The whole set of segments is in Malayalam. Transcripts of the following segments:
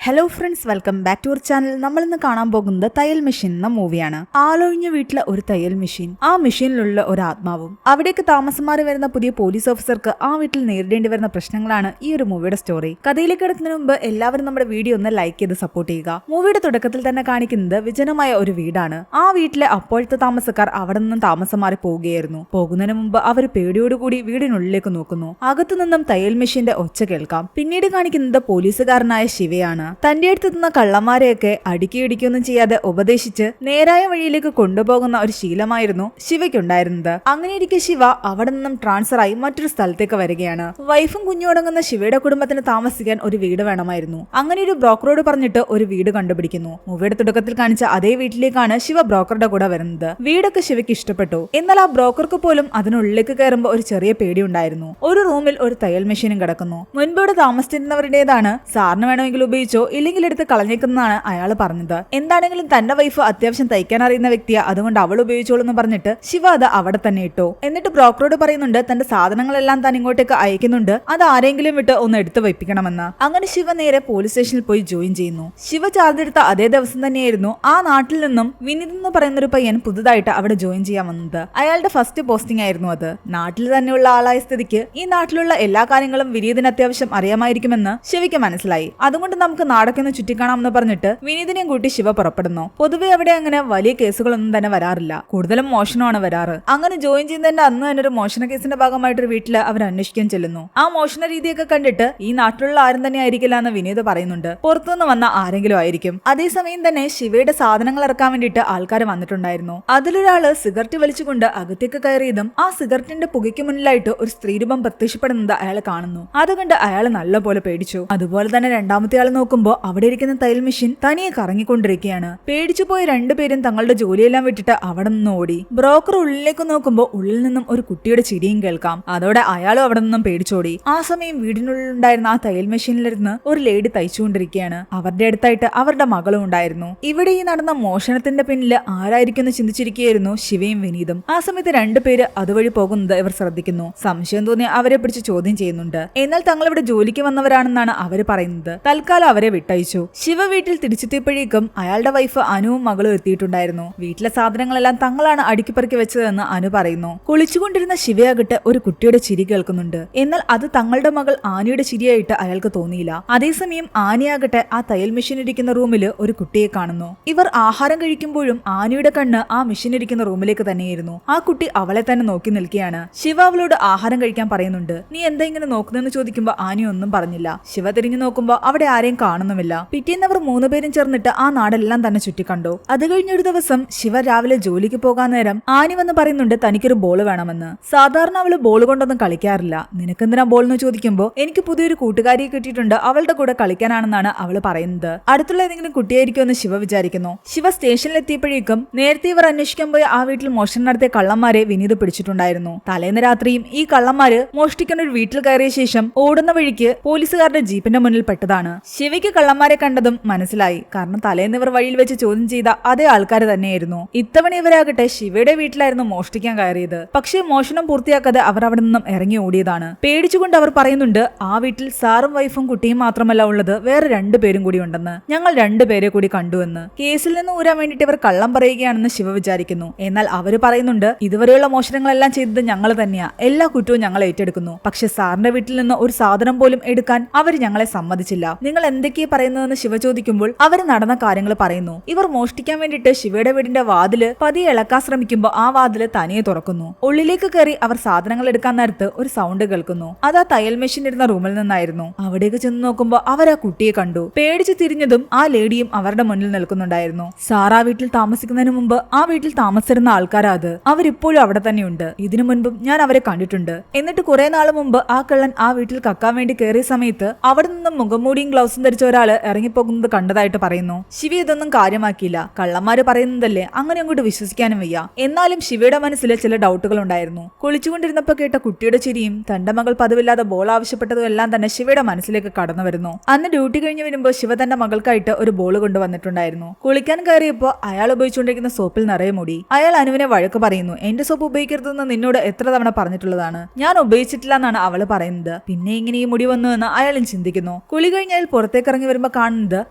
Hello friends, welcome back to our channel. നമ്മൾ ഇന്ന് കാണാൻ പോകുന്നത് തയ്യൽ മെഷീൻ എന്ന മൂവിയാണ്. ആളൊഴിഞ്ഞ വീട്ടിലെ ഒരു തയ്യൽ മെഷീൻ, ആ മെഷീനിലുള്ള ഒരു ആത്മാവും. അവിടേക്ക് താമസം മാറി വരുന്ന പുതിയ പോലീസ് ഓഫീസർക്ക് ആ വീട്ടിൽ നേരിടേണ്ടി വരുന്ന പ്രശ്നങ്ങളാണ് ഈ ഒരു മൂവിയുടെ സ്റ്റോറി. കഥയിലേക്ക് കിടക്കുന്നതിന് മുമ്പ് എല്ലാവരും നമ്മുടെ വീഡിയോ ഒന്ന് ലൈക്ക് ചെയ്ത് സപ്പോർട്ട് ചെയ്യുക. മൂവിയുടെ തുടക്കത്തിൽ തന്നെ കാണിക്കുന്നത് വിജനമായ ഒരു വീടാണ്. ആ വീട്ടിലെ അപ്പോഴത്തെ താമസക്കാർ അവിടെ നിന്നും താമസം മാറി പോവുകയായിരുന്നു. പോകുന്നതിന് മുമ്പ് അവർ പേടിയോടുകൂടി വീടിനുള്ളിലേക്ക് നോക്കുന്നു. അകത്തുനിന്നും തയ്യൽ മെഷീന്റെ ഒച്ച കേൾക്കാം. പിന്നീട് കാണിക്കുന്നത് പോലീസുകാരനായ ശിവയാണ്. തന്റെ അടുത്തെത്തുന്ന കള്ളന്മാരെയൊക്കെ അടുക്കിയിടിക്കൊന്നും ചെയ്യാതെ ഉപദേശിച്ച് നേരായ വഴിയിലേക്ക് കൊണ്ടുപോകുന്ന ഒരു ശീലമായിരുന്നു ശിവയ്ക്കുണ്ടായിരുന്നത്. അങ്ങനെയിരിക്കെ ശിവ അവിടെ നിന്നും ട്രാൻസ്ഫർ ആയി മറ്റൊരു സ്ഥലത്തേക്ക് വരികയാണ്. വൈഫും കുഞ്ഞുമടങ്ങുന്ന ശിവയുടെ കുടുംബത്തിന് താമസിക്കാൻ ഒരു വീട് വേണമായിരുന്നു. അങ്ങനെ ഒരു ബ്രോക്കറോട് പറഞ്ഞിട്ട് ഒരു വീട് കണ്ടുപിടിക്കുന്നു. മൂവിയുടെ തുടക്കത്തിൽ കാണിച്ച അതേ വീട്ടിലേക്കാണ് ശിവ ബ്രോക്കറുടെ കൂടെ വരുന്നത്. വീടൊക്കെ ശിവയ്ക്ക് ഇഷ്ടപ്പെട്ടു. എന്നാൽ ആ ബ്രോക്കർക്ക് പോലും അതിനുള്ളിലേക്ക് കയറുമ്പോൾ ഒരു ചെറിയ പേടി ഉണ്ടായിരുന്നു. ഒരു റൂമിൽ ഒരു തയ്യൽ മെഷീനും കിടക്കുന്നു. മുൻപോട് താമസിച്ചിരുന്നവരുടേതാണ്. സാറിന് വേണമെങ്കിൽ ഉപയോഗിച്ചോ ഇല്ലെങ്കിൽ എടുത്ത് കളഞ്ഞേക്കുന്നതാണ് അയാൾ പറഞ്ഞത്. എന്താണെങ്കിലും തന്റെ വൈഫ് അത്യാവശ്യം തയ്ക്കാൻ അറിയുന്ന വ്യക്തിയാ, അതുകൊണ്ട് അവൾ ഉപയോഗിച്ചോളൂ എന്ന് പറഞ്ഞിട്ട് ശിവ അത് അവിടെ തന്നെ ഇട്ടു. എന്നിട്ട് ബ്രോക്കറോട് പറയുന്നുണ്ട് തന്റെ സാധനങ്ങളെല്ലാം താൻ ഇങ്ങോട്ടേക്ക് അയക്കുന്നുണ്ട്, അത് ആരെങ്കിലും വിട്ട് ഒന്ന് എടുത്തു വയ്പ്പിക്കണമെന്ന്. അങ്ങനെ ശിവ നേരെ പോലീസ് സ്റ്റേഷനിൽ പോയി ജോയിൻ ചെയ്യുന്നു. ശിവ ചാർജ് എടുത്ത അതേ ദിവസം തന്നെയായിരുന്നു ആ നാട്ടിൽ നിന്നും വിനീത് എന്ന് പറയുന്ന ഒരു പയ്യൻ പുതുതായിട്ട് അവിടെ ജോയിൻ ചെയ്യാൻ വന്നത്. അയാളുടെ ഫസ്റ്റ് പോസ്റ്റിംഗ് ആയിരുന്നു അത്. നാട്ടിൽ തന്നെയുള്ള ആളായ സ്ഥിതിക്ക് ഈ നാട്ടിലുള്ള എല്ലാ കാര്യങ്ങളും വിനീതിന് അത്യാവശ്യം അറിയാമായിരിക്കുമെന്ന് ശിവയ്ക്ക് മനസ്സിലായി. അതുകൊണ്ട് നമുക്ക് നാടൊക്കെ ഒന്ന് ചുറ്റിക്കാണാമെന്ന് പറഞ്ഞിട്ട് വിനീതിനെയും കൂട്ടി ശിവ പുറപ്പെടുന്നു. പൊതുവെ അവിടെ അങ്ങനെ വലിയ കേസുകളൊന്നും തന്നെ വരാറില്ല, കൂടുതലും മോഷണമാണ് വരാറ്. അങ്ങനെ ജോയിൻ ചെയ്യുന്നതിന്റെ അന്ന് തന്നെ ഒരു മോഷണ കേസിന്റെ ഭാഗമായിട്ടൊരു വീട്ടില് അവർ അന്വേഷിക്കാൻ ചെല്ലുന്നു. ആ മോഷണ രീതിയൊക്കെ കണ്ടിട്ട് ഈ നാട്ടിലുള്ള ആരും തന്നെ ആയിരിക്കില്ല എന്ന് വിനീത് പറയുന്നുണ്ട്. പുറത്തുനിന്ന് വന്ന ആരെങ്കിലും ആയിരിക്കും. അതേസമയം തന്നെ ശിവയുടെ സാധനങ്ങൾ ഇറക്കാൻ വേണ്ടിയിട്ട് ആൾക്കാർ വന്നിട്ടുണ്ടായിരുന്നു. അതിലൊരാള് സിഗരറ്റ് വലിച്ചുകൊണ്ട് അകത്തേക്ക് കയറിയതും ആ സിഗരറ്റിന്റെ പുകയ്ക്ക് മുന്നിലായിട്ട് ഒരു സ്ത്രീരൂപം പ്രത്യക്ഷപ്പെടുന്നത് അയാൾ കാണുന്നു. അതുകൊണ്ട് അയാൾ നല്ലപോലെ പേടിച്ചു. അതുപോലെ തന്നെ രണ്ടാമത്തെ ആൾ നോക്കുമ്പോ അവിടെ ഇരിക്കുന്ന തയ്യൽ മെഷീൻ തനിയെ കറങ്ങിക്കൊണ്ടിരിക്കുകയാണ്. പേടിച്ചു പോയ രണ്ടുപേരും തങ്ങളുടെ ജോലിയെല്ലാം വിട്ടിട്ട് അവിടെ നിന്ന് ഓടി. ബ്രോക്കർ ഉള്ളിലേക്ക് നോക്കുമ്പോൾ ഉള്ളിൽ നിന്നും ഒരു കുട്ടിയുടെ ചിരിയും കേൾക്കാം. അതോടെ അയാളും അവിടെ നിന്നും പേടിച്ചോടി. ആ സമയം വീടിനുള്ളിലുണ്ടായിരുന്ന ആ തയ്യൽ മെഷീനിലിരുന്ന് ഒരു ലേഡി തയ്ച്ചുകൊണ്ടിരിക്കുകയാണ്. അവരുടെ അടുത്തായിട്ട് അവരുടെ മകളും ഉണ്ടായിരുന്നു. ഇവിടെ ഈ നടന്ന മോഷണത്തിന്റെ പിന്നില് ആരായിരിക്കും എന്ന് ചിന്തിച്ചിരിക്കുകയായിരുന്നു ശിവയും വിനീതും. ആ സമയത്ത് രണ്ടുപേര് അതുവഴി പോകുന്നത് ഇവർ ശ്രദ്ധിക്കുന്നു. സംശയം തോന്നി അവരെ പിടിച്ച് ചോദ്യം ചെയ്യുന്നുണ്ട്. എന്നാൽ തങ്ങൾ ഇവിടെ ജോലിക്ക് വന്നവരാണെന്നാണ് അവര് പറയുന്നത്. തൽക്കാലം അവരെ വിട്ടയച്ചു. ശിവ വീട്ടിൽ തിരിച്ചെത്തിയപ്പോഴേക്കും അയാളുടെ വൈഫ് അനുവും മകളും എത്തിയിട്ടുണ്ടായിരുന്നു. വീട്ടിലെ സാധനങ്ങളെല്ലാം തങ്ങളാണ് അടുക്കിപ്പറക്കി വെച്ചതെന്ന് അനു പറയുന്നു. കുളിച്ചുകൊണ്ടിരുന്ന ശിവയാകട്ടെ ഒരു കുട്ടിയുടെ ചിരി കേൾക്കുന്നുണ്ട്. എന്നാൽ അത് തങ്ങളുടെ മകൾ ആനിയുടെ ചിരിയായിട്ട് അയാൾക്ക് തോന്നിയില്ല. അതേസമയം ആനിയാകട്ടെ ആ തയ്യൽ മെഷീൻ ഇരിക്കുന്ന റൂമിൽ ഒരു കുട്ടിയെ കാണുന്നു. ഇവർ ആഹാരം കഴിക്കുമ്പോഴും ആനിയുടെ കണ്ണ് ആ മെഷീൻ ഇരിക്കുന്ന റൂമിലേക്ക് തന്നെയായിരുന്നു. ആ കുട്ടി അവളെ തന്നെ നോക്കി നിൽക്കുകയാണ്. ശിവ അവളോട് ആഹാരം കഴിക്കാൻ പറയുന്നുണ്ട്. നീ എന്താ ഇങ്ങനെ നോക്കുന്നതെന്ന് ചോദിക്കുമ്പോൾ ആനി ഒന്നും പറഞ്ഞില്ല. ശിവ തിരിഞ്ഞു നോക്കുമ്പോൾ അവിടെ ആരെയും കാണുന്നുമില്ല. പിറ്റേന്ന് അവർ മൂന്നുപേരും ചേർന്നിട്ട് ആ നാടെല്ലാം തന്നെ ചുറ്റിക്കണ്ടു. അത് കഴിഞ്ഞൊരു ദിവസം ശിവ രാവിലെ ജോലിക്ക് പോകാൻ നേരം ആനി വന്ന് പറയുന്നുണ്ട് തനിക്കൊരു ബോൾ വേണമെന്ന്. സാധാരണ അവള് ബോൾ കൊണ്ടൊന്നും കളിക്കാറില്ല. നിനക്കെന്തിനാ ബോൾ എന്ന് ചോദിക്കുമ്പോൾ എനിക്ക് പുതിയൊരു കൂട്ടുകാരിയെ കിട്ടിയിട്ടുണ്ട്, അവളുടെ കൂടെ കളിക്കാനാണെന്നാണ് അവള് പറയുന്നത്. അടുത്തുള്ള ഏതെങ്കിലും കുട്ടിയായിരിക്കുമെന്ന് ശിവ വിചാരിക്കുന്നു. ശിവ സ്റ്റേഷനിൽ എത്തിയപ്പോഴേക്കും നേരത്തെ ഇവർ അന്വേഷിക്കാൻ പോയ ആ വീട്ടിൽ മോഷണം നടത്തിയ കള്ളന്മാരെ വിനീത് പിടിച്ചിട്ടുണ്ടായിരുന്നു. തലേന്ന് രാത്രിയും ഈ കള്ളന്മാര് മോഷ്ടിക്കുന്ന ഒരു വീട്ടിൽ കയറിയ ശേഷം ഓടുന്ന വഴിക്ക് പോലീസുകാരുടെ ജീപ്പിന്റെ മുന്നിൽ പെട്ടതാണ്. ശിവയ്ക്ക് കള്ളന്മാരെ കണ്ടതും മനസ്സിലായി. കാരണം തലേന്ന് ഇവർ വഴിയിൽ വെച്ച് ചോദ്യം ചെയ്ത അതേ ആൾക്കാർ തന്നെയായിരുന്നു. ഇത്തവണ ഇവരാകട്ടെ ശിവയുടെ വീട്ടിലായിരുന്നു മോഷ്ടിക്കാൻ കയറിയത്. പക്ഷേ മോഷണം പൂർത്തിയാക്കാതെ അവർ അവിടെ നിന്നും ഇറങ്ങി ഓടിയതാണ്. പേടിച്ചുകൊണ്ട് അവർ പറയുന്നുണ്ട് ആ വീട്ടിൽ സാറും വൈഫും കുട്ടിയും മാത്രമല്ല ഉള്ളത്, വേറെ രണ്ടുപേരും കൂടി ഉണ്ടെന്ന്. ഞങ്ങൾ രണ്ടുപേരെ കൂടി കണ്ടുവെന്ന്. കേസിൽ നിന്ന് ഊരാൻ വേണ്ടിയിട്ട് ഇവർ കള്ളം പറയുകയാണെന്ന് ശിവ വിചാരിക്കുന്നു. എന്നാൽ അവര് പറയുന്നുണ്ട് ഇതുവരെയുള്ള മോഷണങ്ങളെല്ലാം ചെയ്തത് ഞങ്ങൾ തന്നെയാ, എല്ലാ കുറ്റവും ഞങ്ങൾ ഏറ്റെടുക്കുന്നു. പക്ഷെ സാറിന്റെ വീട്ടിൽ നിന്ന് ഒരു സാധനം പോലും എടുക്കാൻ അവർ ഞങ്ങളെ സമ്മതിച്ചില്ല. നിങ്ങൾ എന്തൊക്കെയാ പറയുന്നതെന്ന് ശിവ ചോദിക്കുമ്പോൾ അവർ നടന്ന കാര്യങ്ങൾ പറയുന്നു. ഇവർ മോഷ്ടിക്കാൻ വേണ്ടിയിട്ട് ശിവയുടെ വീടിന്റെ വാതില് പതിയെ ഇളക്കാൻ ശ്രമിക്കുമ്പോൾ ആ വാതില് തനിയെ തുറക്കുന്നു. ഉള്ളിലേക്ക് കയറി അവർ സാധനങ്ങൾ എടുക്കാൻ നേരത്ത് ഒരു സൗണ്ട് കേൾക്കുന്നു. അത് ആ തയ്യൽ മെഷീൻ ഇരുന്ന റൂമിൽ നിന്നായിരുന്നു. അവിടേക്ക് ചെന്ന് നോക്കുമ്പോൾ അവർ ആ കുട്ടിയെ കണ്ടു. പേടിച്ച് തിരിഞ്ഞതും ആ ലേഡിയും അവരുടെ മുന്നിൽ നിൽക്കുന്നുണ്ടായിരുന്നു. സാറാ വീട്ടിൽ താമസിക്കുന്നതിന് മുമ്പ് ആ വീട്ടിൽ താമസിച്ചിരുന്ന ആൾക്കാരാ അത്. അവരിപ്പോഴും അവിടെ തന്നെയുണ്ട്. ഇതിനു മുൻപും ഞാൻ അവരെ കണ്ടിട്ടുണ്ട്. എന്നിട്ട് കുറെ നാൾ മുമ്പ് ആ കള്ളൻ ആ വീട്ടിൽ കക്കാൻ വേണ്ടി കയറിയ സമയത്ത് അവിടെ നിന്നും മുഖംമൂടിയും ഗ്ലൗസും ധരിച്ച ഒരാള് ഇറങ്ങിപ്പോകുന്നത് കണ്ടതായിട്ട് പറയുന്നു. ശിവ ഇതൊന്നും കാര്യമാക്കിയില്ല. കള്ളന്മാര് പറയുന്നതല്ലേ, അങ്ങനെ അങ്ങോട്ട് വിശ്വസിക്കാനും വയ്യ. എന്നാലും ശിവയുടെ മനസ്സിൽ ചില ഡൗട്ടുകൾ ഉണ്ടായിരുന്നു. കുളിച്ചുകൊണ്ടിരുന്നപ്പോ കേട്ട കുട്ടിയുടെ ചിരിയും തന്റെ മകൾ പതിവില്ലാതെ ബോൾ ആവശ്യപ്പെട്ടതും എല്ലാം തന്നെ ശിവയുടെ മനസ്സിലേക്ക് കടന്നു വരുന്നു. അന്ന് ഡ്യൂട്ടി കഴിഞ്ഞ് വരുമ്പോൾ ശിവ തന്റെ മകൾക്കായിട്ട് ഒരു ബോൾ കൊണ്ടുവന്നിട്ടുണ്ടായിരുന്നു. കുളിക്കാൻ കയറിയപ്പോ അയാൾ ഉപയോഗിച്ചുകൊണ്ടിരിക്കുന്ന സോപ്പിൽ നിറയെ മുടി. അയാൾ അനുവിനെ വഴക്ക് പറയുന്നു. എന്റെ സോപ്പ് ഉപയോഗിക്കരുതെന്ന് നിന്നോട് എത്ര തവണ പറഞ്ഞിട്ടുള്ളതാണ്, ഞാൻ ഉപയോഗിച്ചിട്ടില്ല എന്നാണ് അവള് പറയുന്നത്. പിന്നെ ഇങ്ങനെ ഈ മുടി വന്നു എന്ന് അയാളും ചിന്തിക്കുന്നു. കുളി കഴിഞ്ഞാൽ പുറത്തേക്ക് ഇറങ്ങി വരുമ്പോ കാണുന്നത്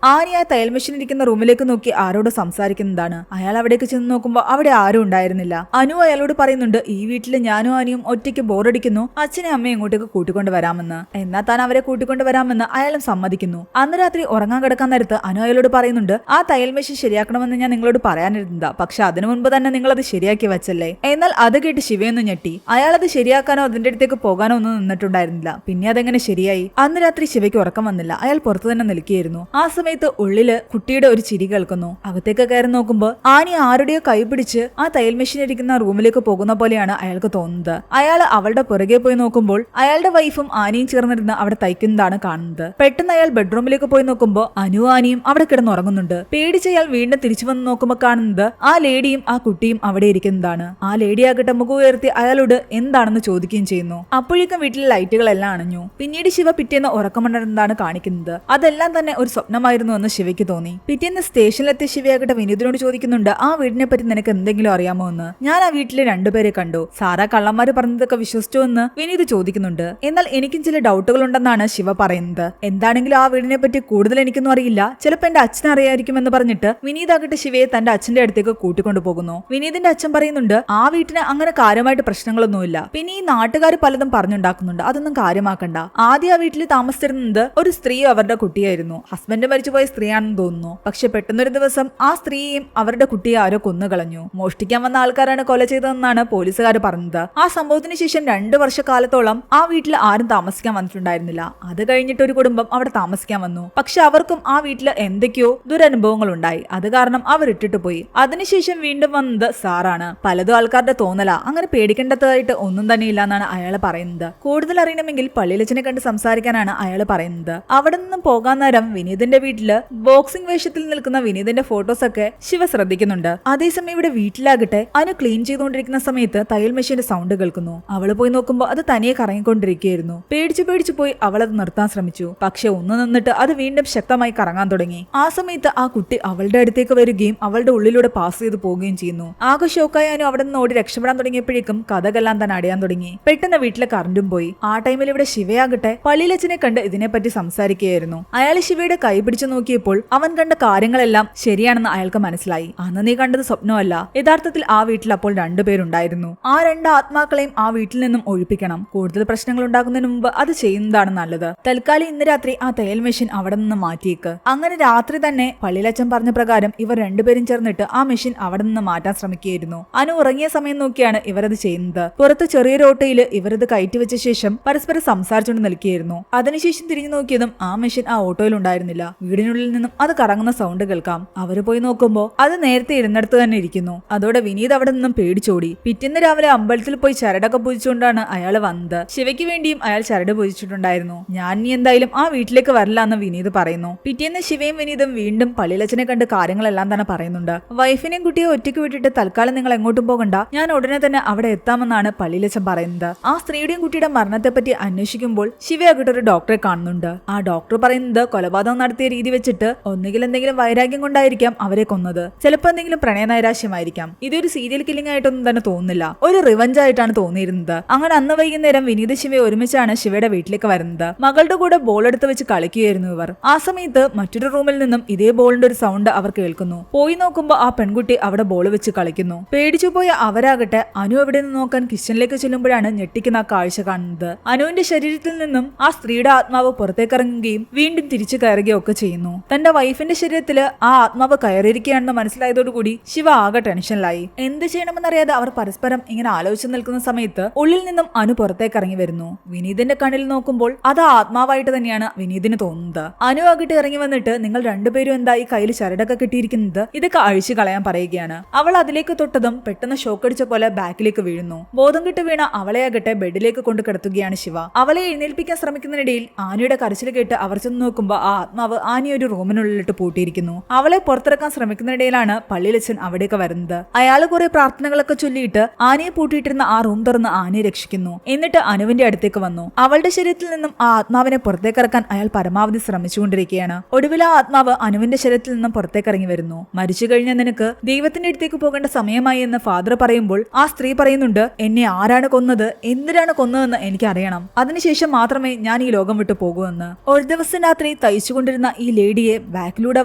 ആനി ആ തയ്യൽ മെഷീൻ ഇരിക്കുന്ന റൂമിലേക്ക് നോക്കി ആരോട് സംസാരിക്കുന്നതാണ്. അയാൾ അവിടേക്ക് ചെന്ന് നോക്കുമ്പോ അവിടെ ആരും ഉണ്ടായിരുന്നില്ല. അനു അയാളോട് പറയുന്നുണ്ട് ഈ വീട്ടില് ഞാനും ആനിയും ഒറ്റയ്ക്ക് ബോറടിക്കുന്നു, അച്ഛനെ അമ്മയും ഇങ്ങോട്ടേക്ക് കൂട്ടിക്കൊണ്ട് വരാമെന്ന്. എന്നാൽ താൻ അവരെ കൂട്ടിക്കൊണ്ട് വരാമെന്ന് അയാളും സമ്മതിക്കുന്നു. അന്ന് രാത്രി ഉറങ്ങാൻ കിടക്കാൻ നേരത്ത് അനു അയാളോട് പറയുന്നുണ്ട് ആ തയ്യൽ മെഷീൻ ശരിയാക്കണമെന്ന് ഞാൻ നിങ്ങളോട് പറയാനിരുന്നതാ, പക്ഷെ അതിനു മുൻപ് തന്നെ നിങ്ങൾ അത് ശരിയാക്കി വെച്ചല്ലേ. എന്നാൽ അത് കേട്ട് ശിവയൊന്ന് ഞെട്ടി. അയാൾ അത് ശരിയാക്കാനോ അതിന്റെ അടുത്തേക്ക് പോകാനോ ഒന്നും നിന്നിട്ടുണ്ടായിരുന്നില്ല. പിന്നെ അതെങ്ങനെ ശരിയായി? അന്ന് രാത്രി ശിവയ്ക്ക് ഉറക്കം വന്നില്ല. അയാൾ പുറത്തു തന്നെ നിൽക്കുകയായിരുന്നു. ആ സമയത്ത് ഉള്ളില് കുട്ടിയുടെ ഒരു ചിരി കേൾക്കുന്നു. അകത്തേക്ക് കയറി നോക്കുമ്പോൾ ആനി ആരുടെയോ കൈ പിടിച്ച് ആ തയ്യൽ മെഷീൻ ഇരിക്കുന്ന റൂമിലേക്ക് പോകുന്ന പോലെയാണ് അയാൾക്ക് തോന്നുന്നത്. അയാൾ അവളുടെ പുറകെ പോയി നോക്കുമ്പോൾ അയാളുടെ വൈഫും ആനിയും ചേർന്നിരുന്ന് അവിടെ തയ്ക്കുന്നതാണ് കാണുന്നത്. പെട്ടെന്ന് അയാൾ ബെഡ്റൂമിലേക്ക് പോയി നോക്കുമ്പോൾ അനു ആനിയും അവിടെ കിടന്നുറങ്ങുന്നുണ്ട്. പേടിച്ച് അയാൾ വീണ്ടും തിരിച്ചു വന്ന് നോക്കുമ്പോൾ കാണുന്നത് ആ ലേഡിയും ആ കുട്ടിയും അവിടെ ഇരിക്കുന്നതാണ്. ആ ലേഡിയാകട്ടെ മുഖം ഉയർത്തി അയാളോട് എന്താണെന്ന് ചോദിക്കുകയും ചെയ്യുന്നു. അപ്പോഴേക്കും വീട്ടിലെ ലൈറ്റുകളെല്ലാം അണഞ്ഞു. പിന്നീട് ശിവ പിറ്റേന്ന് ഉറക്കമുണർന്നതാണ് കാണിക്കുന്നത്. അതെല്ലാം തന്നെ ഒരു സ്വപ്നമായിരുന്നു എന്ന് ശിവയ്ക്ക് തോന്നി. പിറ്റേന്ന് സ്റ്റേഷനിലെത്തിയ ശിവയാകട്ടെ വിനീതിനോട് ചോദിക്കുന്നുണ്ട് ആ വീടിനെ പറ്റി നിനക്ക് എന്തെങ്കിലും അറിയാമോ എന്ന്. ഞാൻ ആ വീട്ടിലെ രണ്ടുപേരെ കണ്ടു. സാറ കള്ളന്മാര് പറഞ്ഞതൊക്കെ വിശ്വസിച്ചു എന്ന് വിനീത് ചോദിക്കുന്നുണ്ട്. എന്നാൽ എനിക്കും ചില ഡൗട്ടുകൾ ഉണ്ടെന്നാണ് ശിവ പറയുന്നത്. എന്താണെങ്കിലും ആ വീടിനെ പറ്റി കൂടുതൽ എനിക്കൊന്നും അറിയില്ല, ചിലപ്പോൾ എന്റെ അച്ഛൻ അറിയായിരിക്കുമെന്ന് പറഞ്ഞിട്ട് വിനീതാകട്ടെ ശിവയെ തന്റെ അച്ഛന്റെ അടുത്തേക്ക് കൂട്ടിക്കൊണ്ടു പോകുന്നു. വിനീതിന്റെ അച്ഛൻ പറയുന്നുണ്ട് ആ വീട്ടിന് അങ്ങനെ കാര്യമായിട്ട് പ്രശ്നങ്ങളൊന്നുമില്ല, പിന്നെ ഈ നാട്ടുകാർ പലതും പറഞ്ഞുണ്ടാക്കുന്നുണ്ട്, അതൊന്നും കാര്യമാക്കണ്ട. ആദ്യം ആ വീട്ടിൽ താമസിച്ചിരുന്നത് ഒരു സ്ത്രീ അവരുടെ കുട്ടിയായിരുന്നു. ഹസ്ബൻഡ് മരിച്ചുപോയ സ്ത്രീയാണെന്ന് തോന്നുന്നു. പക്ഷെ പെട്ടെന്നൊരു ദിവസം ആ സ്ത്രീയെയും അവരുടെ കുട്ടിയെ ആരോ കൊന്നുകളഞ്ഞു. മോഷ്ടിക്കാൻ വന്ന ആൾക്കാരാണ് കൊല ചെയ്തതെന്നാണ് പോലീസുകാർ പറഞ്ഞത്. ആ സംഭവത്തിന് ശേഷം 2 വർഷക്കാലത്തോളം ആ വീട്ടിൽ ആരും താമസിക്കാൻ വന്നിട്ടുണ്ടായിരുന്നില്ല. അത് കഴിഞ്ഞിട്ട് ഒരു കുടുംബം അവിടെ താമസിക്കാൻ വന്നു. പക്ഷെ അവർക്കും ആ വീട്ടിൽ എന്തൊക്കെയോ ദുരനുഭവങ്ങൾ ഉണ്ടായി. അത് കാരണം അവർ ഇട്ടിട്ട് പോയി. അതിനുശേഷം വീണ്ടും വന്നത് സാറാണ്. പലതും ആൾക്കാരുടെ തോന്നല, അങ്ങനെ പേടിക്കേണ്ടതായിട്ട് ഒന്നും തന്നെ ഇല്ല എന്നാണ് അയാൾ പറയുന്നത്. കൂടുതൽ അറിയണമെങ്കിൽ പള്ളിയിലച്ചനെ കണ്ട് സംസാരിക്കാനാണ് അയാൾ പറയുന്നത്. അവിടെ നിന്നും പോകാൻ നേരം വിനീതിന്റെ വീട്ടില് ബോക്സിംഗ് വേഷത്തിൽ നിൽക്കുന്ന വിനീതിന്റെ ഫോട്ടോസ് ഒക്കെ ശിവ ശ്രദ്ധിക്കുന്നുണ്ട്. അതേസമയം ഇവിടെ വീട്ടിലാകട്ടെ അനു ക്ലീൻ ചെയ്തുകൊണ്ടിരിക്കുന്ന സമയത്ത് തയ്യൽ മെഷീന്റെ സൗണ്ട് കേൾക്കുന്നു. അവള് പോയി നോക്കുമ്പോൾ അത് തനിയെ കറങ്ങിക്കൊണ്ടിരിക്കുകയായിരുന്നു. പേടിച്ചു പോയി അവൾ അത് നിർത്താൻ ശ്രമിച്ചു. പക്ഷെ ഒന്ന് നിന്നിട്ട് അത് വീണ്ടും ശക്തമായി കറങ്ങാൻ തുടങ്ങി. ആ സമയത്ത് ആ കുട്ടി അവളുടെ അടുത്തേക്ക് വരികയും അവളുടെ ഉള്ളിലൂടെ പാസ് ചെയ്ത് പോവുകയും ചെയ്യുന്നു. ആകെ ഷോക്കായ അനു അവിടെ നിന്ന് ഓടി രക്ഷപ്പെടാൻ തുടങ്ങിയപ്പോഴേക്കും കഥകളെല്ലാം തന്നെ അടയാൻ തുടങ്ങി. പെട്ടെന്ന് വീട്ടിലെ കറണ്ടും പോയി. ആ ടൈമിൽ ഇവിടെ ശിവയാകട്ടെ പള്ളിയിലച്ചനെ കണ്ട് ഇതിനെപ്പറ്റി സംസാരിക്കുകയായിരുന്നു. അയാൾ ശിവയുടെ കൈ പിടിച്ചു നോക്കിയപ്പോൾ അവൻ കണ്ട കാര്യങ്ങളെല്ലാം ശരിയാണെന്ന് അയാൾക്ക് മനസ്സിലായി. അന്ന് നീ കണ്ടത് സ്വപ്നമല്ല, യഥാർത്ഥത്തിൽ ആ വീട്ടിൽ അപ്പോൾ 2 പേരുണ്ടായിരുന്നു. ആ 2 ആത്മാക്കളെയും ആ വീട്ടിൽ നിന്നും ഒഴിപ്പിക്കണം. കൂടുതൽ പ്രശ്നങ്ങൾ ഉണ്ടാകുന്നതിന് മുമ്പ് അത് ചെയ്യുന്നതാണ് നല്ലത്. തൽക്കാലം ഇന്ന് രാത്രി ആ തയ്യൽ മെഷീൻ അവിടെ നിന്ന് മാറ്റിയേക്ക്. അങ്ങനെ രാത്രി തന്നെ പള്ളിയിലച്ചൻ പറഞ്ഞ പ്രകാരം ഇവർ 2 പേരും ചേർന്നിട്ട് ആ മെഷീൻ അവിടെ നിന്ന് മാറ്റാൻ ശ്രമിക്കുകയായിരുന്നു. അനു ഉറങ്ങിയ സമയം നോക്കിയാണ് ഇവരത് ചെയ്യുന്നത്. പുറത്ത് ചെറിയൊരു ഓട്ടോയില് ഇവരത് കയറ്റി വെച്ച ശേഷം പരസ്പരം സംസാരിച്ചുകൊണ്ട് നിൽക്കുകയായിരുന്നു. അതിനുശേഷം തിരിഞ്ഞു നോക്കിയതും ആ മെഷീൻ ആ ഓട്ടോയിൽ ഉണ്ടായിരുന്നില്ല. വീടിനുള്ളിൽ നിന്നും അത് കറങ്ങുന്ന സൗണ്ട് കേൾക്കാം. അവര് പോയി നോക്കുമ്പോൾ അത് നേരത്തെ ഇരുന്നിടത്ത് തന്നെ ഇരിക്കുന്നു. അതോടെ വിനീത് അവിടെ നിന്നും പേടിച്ചോടി. പിറ്റേന്ന് രാവിലെ അമ്പലത്തിൽ പോയി ചരടൊക്കെ പൂജിച്ചുകൊണ്ടാണ് അയാൾ വന്നത്. ശിവയ്ക്ക് വേണ്ടിയും അയാൾ ചരട് പൂജിച്ചിട്ടുണ്ടായിരുന്നു. ഞാൻ നീ എന്തായാലും ആ വീട്ടിലേക്ക് വരില്ല എന്ന് വിനീത് പറയുന്നു. പിറ്റേന്ന് ശിവയും വിനീതും വീണ്ടും പള്ളിയിലച്ചനെ കണ്ട് കാര്യങ്ങളെല്ലാം തന്നെ പറയുന്നുണ്ട്. വൈഫിനെയും കുട്ടിയെ ഒറ്റയ്ക്ക് വിട്ടിട്ട് തൽക്കാലം നിങ്ങൾ എങ്ങോട്ടും പോകണ്ട, ഞാൻ ഉടനെ തന്നെ അവിടെ എത്താമെന്നാണ് പള്ളിയിലച്ചൻ പറയുന്നത്. ആ സ്ത്രീയുടെയും കുട്ടിയുടെ മരണത്തെ പറ്റി അന്വേഷിക്കുമ്പോൾ ശിവയാകട്ടെ ഒരു ഡോക്ടറെ കാണുന്നുണ്ട്. ആ ഡോക്ടർ പറയുന്നത് കൊലപാതകം നടത്തിയ രീതി വെച്ചിട്ട് ഒന്നുകിൽ എന്തെങ്കിലും വൈരാഗ്യം കൊണ്ടായിരിക്കാം അവരെ കൊന്നത്, ചിലപ്പോൾ എന്തെങ്കിലും പ്രണയനൈരാശ്യമായിരിക്കാം. ഇതൊരു സീരിയൽ കില്ലിംഗ് ആയിട്ടൊന്നും തന്നെ തോന്നുന്നില്ല, ഒരു റിവഞ്ച് ആയിട്ടാണ് തോന്നിയിരുന്നത്. അങ്ങനെ അന്ന് വൈകുന്നേരം വിനീത് ശിവയെ ഒരുമിച്ചാണ് ശിവയുടെ വീട്ടിലേക്ക് വരുന്നത്. മകളുടെ കൂടെ ബോൾ എടുത്ത് വെച്ച് കളിക്കുകയായിരുന്നു ഇവർ. ആ സമയത്ത് മറ്റൊരു റൂമിൽ നിന്നും ഇതേ ബോളിന്റെ ഒരു സൗണ്ട് അവർ കേൾക്കുന്നു. പോയി നോക്കുമ്പോൾ ആ പെൺകുട്ടി അവിടെ ബോൾ വെച്ച് കളിക്കുന്നു. പേടിച്ചു പോയ അവരാകട്ടെ അനു എവിടെ നിന്ന് നോക്കാൻ കിച്ചണിലേക്ക് ചെല്ലുമ്പോഴാണ് ഞെട്ടിക്കുന്ന ആ കാഴ്ച കാണുന്നത്. അനുവിന്റെ ശരീരത്തിൽ നിന്നും ആ സ്ത്രീയുടെ ആത്മാവ് പുറത്തേക്കിറങ്ങുകയും വീണ്ടും തിരിച്ചു കയറുകയും ഒക്കെ ചെയ്യുന്നു. തന്റെ വൈഫിന്റെ ശരീരത്തില് ആ ആത്മാവ് കയറിയിരിക്കുകയാണെന്ന് മനസ്സിലായതോടുകൂടി ശിവ ആകെ ടെൻഷനിലായി. എന്ത് ചെയ്യണമെന്നറിയാതെ അവർ പരസ്പരം ഇങ്ങനെ ആലോചിച്ച് നിൽക്കുന്ന സമയത്ത് ഉള്ളിൽ നിന്നും അനു പുറത്തേക്ക് ഇറങ്ങി വരുന്നു. വിനീതിന്റെ കണ്ണിൽ നോക്കുമ്പോൾ അത് ആത്മാവായിട്ട് തന്നെയാണ് വിനീതിന് തോന്നുന്നത്. അനു ആകട്ടെ ഇറങ്ങി വന്നിട്ട് നിങ്ങൾ 2 പേരും എന്താ ഈ കയ്യിൽ ചരടൊക്കെ കിട്ടിയിരിക്കുന്നത്, ഇതൊക്കെ അഴിച്ചു കളയാൻ പറയുകയാണ്. അവൾ അതിലേക്ക് തൊട്ടതും പെട്ടെന്ന് ഷോക്കടിച്ച പോലെ ബാക്കിലേക്ക് വീഴുന്നു. ബോധം കിട്ട് വീണ അവളെയാകട്ടെ ബെഡിലേക്ക് കൊണ്ട് കിടത്തുകയാണ് ശിവ. അവളെ എഴുന്നേൽപ്പിക്കാൻ ശ്രമിക്കുന്നതിനിടയിൽ ആനയുടെ കരച്ചിൽ കേട്ട് അവർ ചെന്ന് നോക്കുമ്പോൾ ആ ആത്മാവ് ആനയെ ഒരു റൂമിനുള്ളിലിട്ട് പൂട്ടിയിരിക്കുന്നു. അവളെ പുറത്തിറക്കാൻ ശ്രമിക്കുന്നതിനിടയിലാണ് പള്ളിയിലച്ചൻ അവിടേക്ക് വരുന്നത്. അയാൾ കുറെ പ്രാർത്ഥനകളൊക്കെ ചൊല്ലിയിട്ട് ആനയെ പൂട്ടിയിട്ടിരുന്ന ആ റൂം തുറന്ന് ആനയെ രക്ഷിക്കുന്നു. എന്നിട്ട് അനുവിന്റെ അടുത്തേക്ക് വന്നു. അവളുടെ ശരീരത്തിൽ നിന്നും ആ ആത്മാവിനെ പുറത്തേക്കിറക്കാൻ അയാൾ പരമാവധി ശ്രമിച്ചുകൊണ്ടിരിക്കുകയാണ്. ഒടുവിൽ ആ ആത്മാവ് അനുവിന്റെ ശരീരത്തിൽ നിന്നും പുറത്തേക്കിറങ്ങി വരുന്നു. മരിച്ചു കഴിഞ്ഞ നിനക്ക് ദൈവത്തിന്റെ അടുത്തേക്ക് പോകേണ്ട സമയമായി എന്ന് ഫാദർ പറയുമ്പോൾ ആ സ്ത്രീ പറയുന്നുണ്ട്, എന്നെ ആരാണ് കൊന്നത്, എന്തിനാണ് കൊന്നതെന്ന് എനിക്ക് അറിയണം, അതിനുശേഷം മാത്രമേ ഞാൻ ഈ ലോകം വിട്ടു പോകൂ എന്ന്. ഒരു ദിവസം രാത്രി ഈ തയ്ച്ചുകൊണ്ടിരുന്ന ഈ ലേഡിയെ ബാക്കിലൂടെ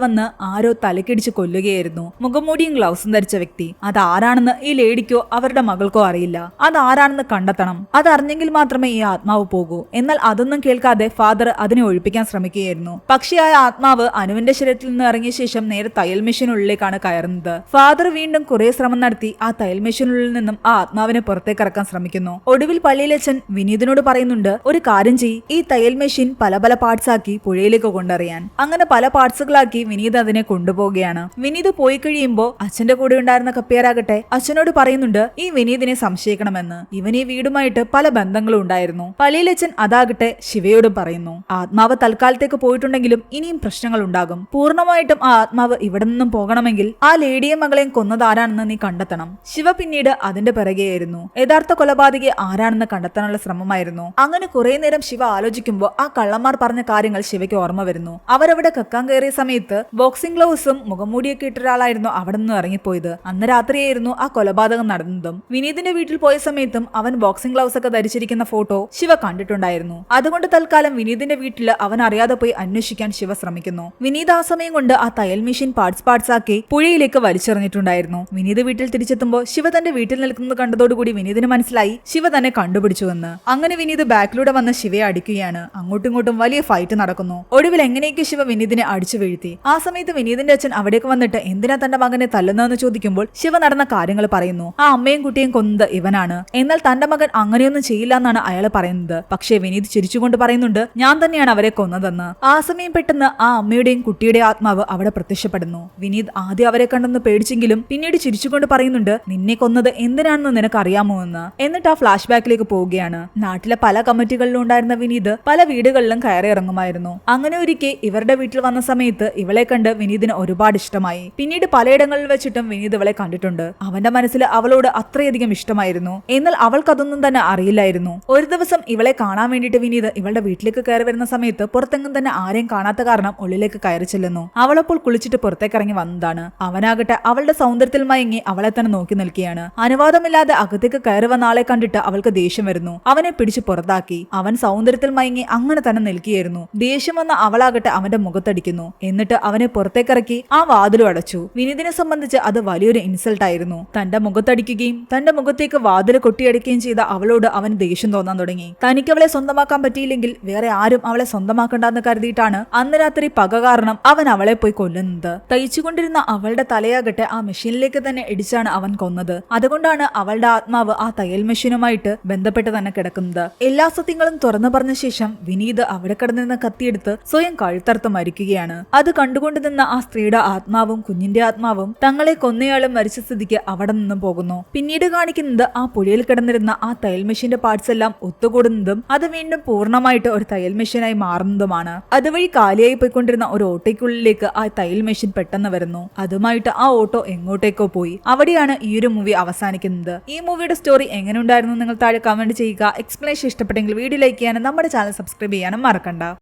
വന്ന് ആരോ തലക്കിടിച്ച് കൊല്ലുകയായിരുന്നു. മുഖംമൂടിയും ഗ്ലൗസും ധരിച്ച വ്യക്തി. അതാരാണെന്ന് ഈ ലേഡിക്കോ അവരുടെ മകൾക്കോ അറിയില്ല. അതാരാണെന്ന് കണ്ടെത്തണം. അതറിഞ്ഞെങ്കിൽ മാത്രമേ ഈ ആത്മാവ് പോകൂ. എന്നാൽ അതൊന്നും കേൾക്കാതെ ഫാദർ അതിനെ ഒഴിപ്പിക്കാൻ ശ്രമിക്കുകയായിരുന്നു. പക്ഷേ ആ ആത്മാവ് അനുവിന്റെ ശരീരത്തിൽ നിന്ന് ഇറങ്ങിയ ശേഷം നേരെ തയ്യൽ മെഷീനുള്ളിലേക്കാണ് കയറുന്നത്. ഫാദർ വീണ്ടും കുറെ ശ്രമം നടത്തി ആ തയ്യൽ മെഷീനുള്ളിൽ നിന്നും ആ ആത്മാവിനെ പുറത്തേക്ക് ഇറക്കാൻ ശ്രമിക്കുന്നു. ഒടുവിൽ പള്ളിയിലച്ഛൻ വിനീതിനോട് പറയുന്നുണ്ട്, ഒരു കാര്യം ചെയ്യ്, ഈ തയ്യൽ മെഷീൻ പല പല പാർട്സ് ആക്കി പുഴയിലേക്ക് കൊണ്ടെറിയാൻ. അങ്ങനെ പല പാർട്സുകളാക്കി വിനീത് അതിനെ കൊണ്ടുപോവുകയാണ്. വിനീത് പോയി കഴിയുമ്പോൾ അച്ഛന്റെ കൂടെ ഉണ്ടായിരുന്ന കപ്പിയാരാകട്ടെ അച്ഛനോട് പറയുന്നുണ്ട് ഈ വിനീതിനെ സംശയിക്കണമെന്ന്. ഇവൻ ഈ വീടുമായിട്ട് പല ബന്ധങ്ങളും ഉണ്ടായിരുന്നു. പള്ളിയിലച്ഛൻ അതാകട്ടെ ശിവയോടും പറയുന്നു, ആത്മാവ് തൽക്കാലത്തേക്ക് പോയിട്ടുണ്ടെങ്കിലും ഇനിയും പ്രശ്നങ്ങൾ ഉണ്ടാകും. പൂർണ്ണമായിട്ടും ആ ആത്മാവ് ഇവിടെ നിന്നും പോകണമെങ്കിൽ ആ ലേഡിയും മകളെയും കൊന്നതാരാണെന്ന് നീ കണ്ടെത്തണം. ശിവ പിന്നീട് അതിന്റെ പിറകെയായിരുന്നു. യഥാർത്ഥ കൊലപാതകി ആരാണെന്ന് കണ്ടെത്താനുള്ള ശ്രമമായിരുന്നു. അങ്ങനെ കുറെ നേരം ശിവ ആലോചിക്കുമ്പോൾ ആ കള്ളന്മാർ പറഞ്ഞ കാര്യങ്ങൾ ശിവയ്ക്ക് ഓർമ്മ വരുന്നു. അവരവിടെ കക്കാൻ കയറിയ സമയത്ത് ബോക്സിംഗ് ഗ്ലൗസും മുഖംമൂടിയൊക്കെ ഇട്ട ഒരാളായിരുന്നു അവിടെ നിന്ന് ഇറങ്ങിപ്പോയത്. അന്ന് രാത്രിയായിരുന്നു ആ കൊലപാതകം നടന്നതും. വിനീതിന്റെ വീട്ടിൽ പോയ സമയത്തും അവൻ ബോക്സിംഗ് ഗ്ലൗസ് ഒക്കെ ധരിച്ചിരിക്കുന്ന ഫോട്ടോ ശിവ കണ്ടിട്ടുണ്ടായിരുന്നു. അതുകൊണ്ട് തൽക്കാലം വിനീതിന്റെ വീട്ടിൽ അവൻ അറിയാതെ പോയി അന്വേഷിക്കാൻ ശിവ ശ്രമിക്കുന്നു. വിനീത് ആ സമയം കൊണ്ട് ആ തയ്യൽ മെഷീൻ പാർട്സ് ആക്കി പുഴയിലേക്ക് വലിച്ചെറിഞ്ഞിട്ടുണ്ടായിരുന്നു. വിനീത് വീട്ടിൽ തിരിച്ചെത്തുമ്പോൾ ശിവ തന്റെ വീട്ടിൽ നിൽക്കുന്നത് കണ്ടതോടുകൂടി വിനീതിന് മനസ്സിലായി ശിവ തന്നെ കണ്ടുപിടിച്ചുവെന്ന്. അങ്ങനെ വിനീത് ബാക്കിലൂടെ വന്ന് ശിവയെ അടിക്കുകയാണ്. അങ്ങോട്ടും ഇങ്ങോട്ടും വലിയ ഫൈറ്റ് നടക്കുന്നു. ഒടുവിൽ എങ്ങനെയൊക്കെ ശിവ വിനീതിനെ അടിച്ചു വീഴ്ത്തി. ആ സമയത്ത് വിനീതിന്റെ അച്ഛൻ അവിടേക്ക് വന്നിട്ട് എന്തിനാ തന്റെ മകനെ തല്ലുന്നതെന്ന് ചോദിക്കുമ്പോൾ ശിവ നടന്ന കാര്യങ്ങൾ പറയുന്നു. ആ അമ്മയും കുട്ടിയും കൊന്നത് ഇവനാണ്. എന്നാൽ തന്റെ മകൻ അങ്ങനെയൊന്നും ചെയ്യില്ല എന്നാണ് അയാൾ പറയുന്നത്. പക്ഷേ വിനീത് ചിരിച്ചുകൊണ്ട് പറയുന്നുണ്ട്, ഞാൻ തന്നെയാണ് അവരെ കൊന്നതെന്ന്. ആ സമയം പെട്ടെന്ന് ആ അമ്മയുടെയും കുട്ടിയുടെയും ആത്മാവ് അവിടെ പ്രത്യക്ഷപ്പെടുന്നു. വിനീത് ആദ്യം അവരെ കണ്ടെന്ന് പേടിച്ചെങ്കിലും പിന്നീട് ചിരിച്ചുകൊണ്ട് പറയുന്നുണ്ട്, നിന്നെ കൊന്നത് എന്തിനാണെന്ന് നിനക്ക് അറിയാമോ എന്ന്. എന്നിട്ട് ആ ഫ്ലാഷ് ബാക്കിലേക്ക് പോവുകയാണ്. നാട്ടിലെ പല കമ്മിറ്റികളിലും ഉണ്ടായിരുന്ന വിനീത് പല വീടുകളിലും കയറി ഇറങ്ങുമായിരുന്നു. അങ്ങനെ ഒരിക്കൽ ഇവരുടെ വീട്ടിൽ വന്ന സമയത്ത് ഇവളെ കണ്ട് വിനീതിന് ഒരുപാട് ഇഷ്ടമായി. പിന്നീട് പലയിടങ്ങളിൽ വെച്ചിട്ടും വിനീത് ഇവളെ കണ്ടിട്ടുണ്ട്. അവന്റെ മനസ്സിൽ അവളോട് അത്രയധികം ഇഷ്ടമായിരുന്നു. എന്നാൽ അവൾക്കതൊന്നും തന്നെ അറിയില്ലായിരുന്നു. ഒരു ദിവസം ഇവളെ കാണാൻ വേണ്ടിയിട്ട് വിനീത് ഇവളുടെ വീട്ടിലേക്ക് കയറി വരുന്ന സമയത്ത് പുറത്തെങ്ങും തന്നെ ആരെയും കാണാത്ത കാരണം ഉള്ളിലേക്ക് കയറി ചെല്ലുന്നു. അവളപ്പോൾ കുളിച്ചിട്ട് പുറത്തേക്ക് ഇറങ്ങി വന്നതാണ്. അവനാകട്ടെ അവളുടെ സൗന്ദര്യത്തിൽ മയങ്ങി അവളെ തന്നെ നോക്കി നിൽക്കുകയാണ്. അനുവാദമില്ലാതെ അകത്തേക്ക് കയറി വന്ന ആളെ കണ്ടിട്ട് അവൾക്ക് ദേഷ്യം വരുന്നു. അവനെ പിടിച്ച് പുറത്താക്കി. അവൻ സൗന്ദര്യത്തിൽ മയങ്ങി അങ്ങനെ തന്നെ നിൽക്കുകയായിരുന്നു. ദേഷ്യം വന്ന അവളാകട്ടെ അവന്റെ മുഖത്തടിക്കുന്നു. എന്നിട്ട് അവനെ പുറത്തേക്കിറക്കി ആ വാതിലും അടച്ചു. വിനീതിനെ സംബന്ധിച്ച് അത് വലിയൊരു ഇൻസൾട്ട് ആയിരുന്നു. തന്റെ മുഖത്തടിക്കുകയും തന്റെ മുഖത്തേക്ക് വാതിൽ കൊട്ടിയടിക്കുകയും ചെയ്ത അവളോട് അവന് ദേഷ്യം തോന്നാൻ തുടങ്ങി. തനിക്ക് അവളെ സ്വന്തമാക്കാൻ പറ്റിയില്ലെങ്കിൽ വേറെ ആരും അവളെ സ്വന്തമാക്കണ്ടെന്ന് കരുതിയിട്ടാണ് അന്ന് രാത്രി പക കാരണം അവൻ അവളെ പോയി കൊല്ലുന്നത്. തയ്ച്ചുകൊണ്ടിരുന്ന അവളുടെ തലയാകട്ടെ ആ മെഷീനിലേക്ക് തന്നെ ഇടിച്ചാണ് അവൻ കൊന്നത്. അതുകൊണ്ടാണ് അവളുടെ ആത്മാവ് ആ തയ്യൽ മെഷീനുമായിട്ട് ബന്ധപ്പെട്ട് തന്നെ കിടക്കുന്നത്. എല്ലാ സത്യങ്ങളും തുറന്നു പറഞ്ഞ ശേഷം വിനീത് അവിടെ കിടന്നിരുന്ന കത്തിയെടുത്ത് സ്വയം കഴുത്തറുത്ത് മരിക്കുകയാണ്. അത് കണ്ടുകൊണ്ട് നിന്ന ആ സ്ത്രീയുടെ ആത്മാവും കുഞ്ഞിന്റെ ആത്മാവും തങ്ങളെ കൊന്നയാളും മരിച്ച സ്ഥിതിക്ക് അവിടെ നിന്നും പോകുന്നു. പിന്നീട് കാണിക്കുന്നത് ആ പുഴയിൽ കിടന്നിരുന്ന ആ തയ്യൽ മെഷീന്റെ പാർട്സ് എല്ലാം ഒത്തുകൂടുന്നതും അത് വീണ്ടും പൂർണ്ണമായിട്ട് ഒരു തയ്യൽ മെഷീനായി മാറുന്നതുമാണ്. അതുവഴി കാലിയായി പോയിക്കൊണ്ടിരുന്ന ഒരു ഓട്ടോയ്ക്കുള്ളിലേക്ക് ആ തയ്യൽ മെഷീൻ പെട്ടെന്ന് വരുന്നു. അതുമായിട്ട് ആ ഓട്ടോ എങ്ങോട്ടേക്കോ പോയി. അവിടെയാണ് ഈ ഒരു മൂവി അവസാനിക്കുന്നത്. ഈ മൂവിയുടെ സ്റ്റോറി എങ്ങനെ ഉണ്ടായിരുന്നു നിങ്ങൾ താഴെ കമന്റ് ചെയ്യുക. എക്സ്പ്ലനേഷൻ ഇഷ്ടപ്പെട്ടെങ്കിൽ വീഡിയോ ലൈക്ക് ചെയ്യാനും നമ്മുടെ ചാനൽ സബ്സ്ക്രൈബ് ചെയ്യാനും മറക്കണ്ട.